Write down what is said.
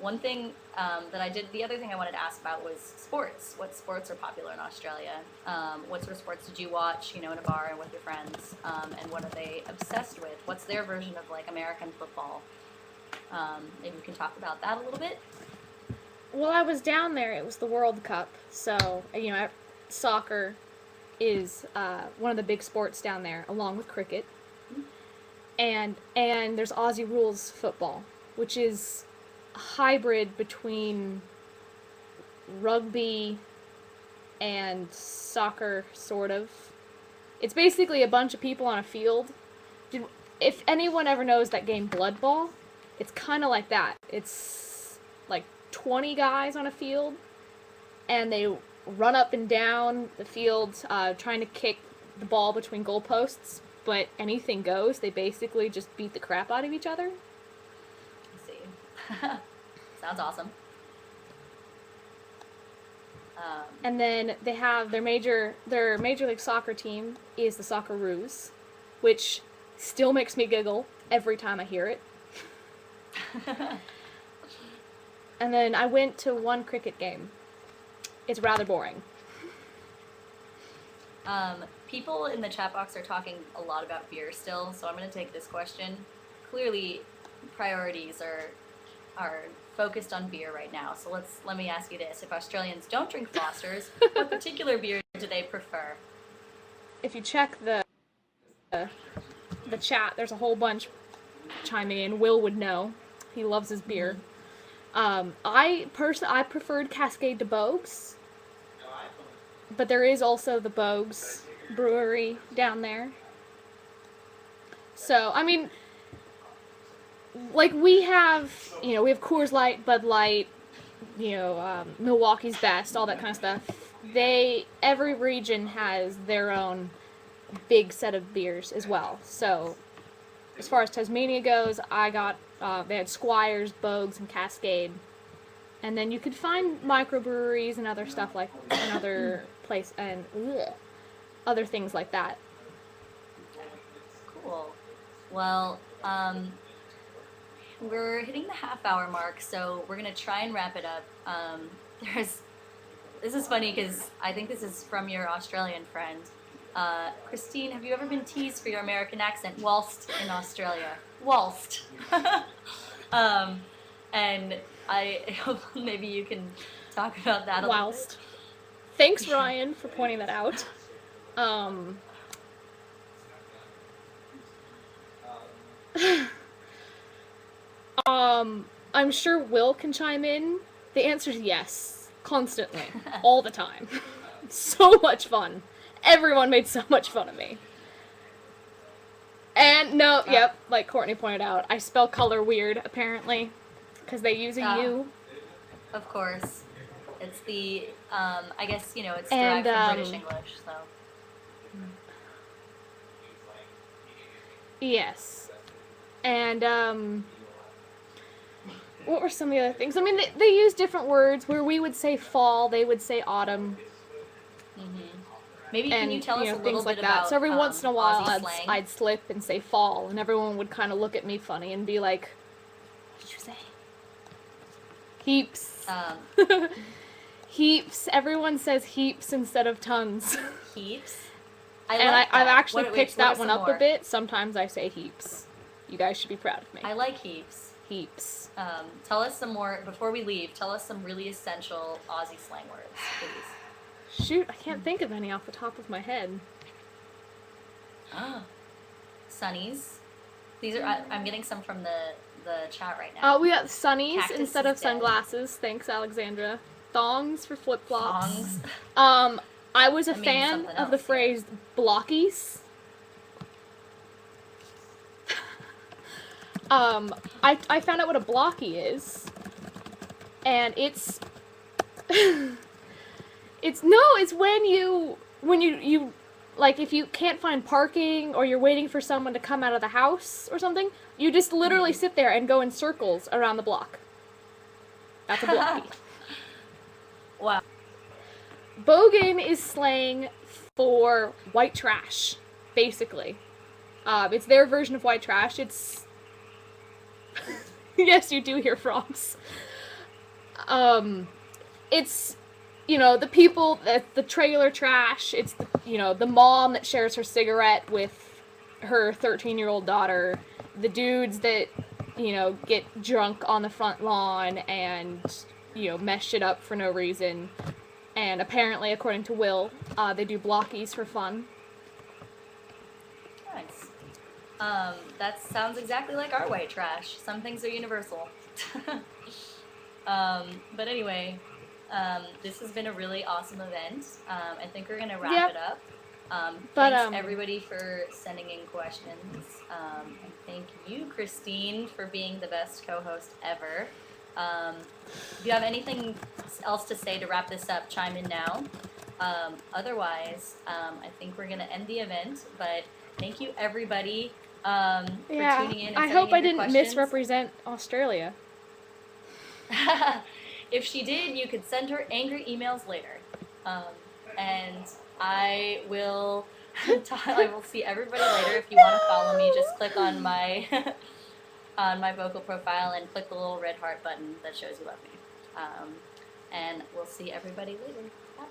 One thing that I did, the other thing I wanted to ask about was sports. What sports are popular in Australia? What sort of sports did you watch, in a bar and with your friends? And what are they obsessed with? What's their version of like American football? Maybe we can talk about that a little bit. Well, I was down there. It was the World Cup, so soccer is one of the big sports down there, along with cricket. And there's Aussie rules football, which is a hybrid between rugby and soccer, sort of. It's basically a bunch of people on a field. If anyone ever knows that game Blood Ball, it's kind of like that. It's like 20 guys on a field, and they run up and down the field trying to kick the ball between goalposts, but anything goes. They basically just beat the crap out of each other. Let's see. Sounds awesome. And then they have their major league soccer team is the Socceroos, which still makes me giggle every time I hear it. And then I went to one cricket game. It's rather boring. People in the chat box are talking a lot about beer still, so I'm going to take this question. Clearly, priorities are focused on beer right now. So let me ask you this: if Australians don't drink Fosters, what particular beer do they prefer? If you check the chat, there's a whole bunch chiming in. Will would know. He loves his beer. I preferred Cascade to Bogues, but there is also the Bogues brewery down there. So, I mean, like we have Coors Light, Bud Light, Milwaukee's Best, all that kind of stuff. Every region has their own big set of beers as well. So, as far as Tasmania goes, I got they had Squires, Bogues, and Cascade, and then you could find microbreweries and other stuff like another place and other things like that. Cool. Well, we're hitting the half-hour mark, so we're gonna try and wrap it up. This is funny because I think this is from your Australian friend. Christine, have you ever been teased for your American accent whilst in Australia? Whilst. And I hope maybe you can talk about that a little bit. Thanks, Ryan, for pointing that out. I'm sure Will can chime in. The answer is yes. Constantly. All the time. So much fun. Everyone made so much fun of me. And like Courtney pointed out, I spell color weird, apparently, because they use a U. Of course. It's the, I guess, it's derived from British English, so. Yes. And, what were some of the other things? I mean, they use different words. Where we would say fall, they would say autumn. Mm-hmm. Maybe can you tell us a little like bit that. about So every once in a while, I'd slip and say fall, and everyone would kind of look at me funny and be like, "What did you say?" Heaps. Heaps. Everyone says heaps instead of tons. Heaps. I've actually picked that one up a bit. Sometimes I say heaps. You guys should be proud of me. I like heaps. Heaps. Tell us some more before we leave. Tell us some really essential Aussie slang words, please. Shoot, I can't think of any off the top of my head. Sunnies. These are I'm getting some from the chat right now. We got sunnies Cactus instead of dead. Sunglasses. Thanks, Alexandra. Thongs for flip-flops. Thongs. I was a fan of the phrase blockies. I found out what a blocky is, and it's it's when you like, if you can't find parking or you're waiting for someone to come out of the house or something, you just literally sit there and go in circles around the block. That's a blocky. Wow. Bogan is slang for white trash, basically. It's their version of white trash. It's Yes, you do hear frogs. It's, the people, the trailer trash. It's, the mom that shares her cigarette with her 13-year-old daughter. The dudes that, get drunk on the front lawn and, mess shit up for no reason. And apparently, according to Will, they do blockies for fun. Nice. That sounds exactly like our white trash. Some things are universal. But anyway, this has been a really awesome event. I think we're gonna wrap it up. Thanks everybody for sending in questions. And thank you, Christine, for being the best co-host ever. If you have anything else to say to wrap this up, chime in now. Otherwise, I think we're gonna end the event. But thank you, everybody, for tuning in. And I hope I didn't questions. Misrepresent Australia. If she did, you could send her angry emails later. And I will see everybody later. If you want to follow me, just click on my on my VOKLE profile and click the little red heart button that shows you love me. And we'll see everybody later. Bye.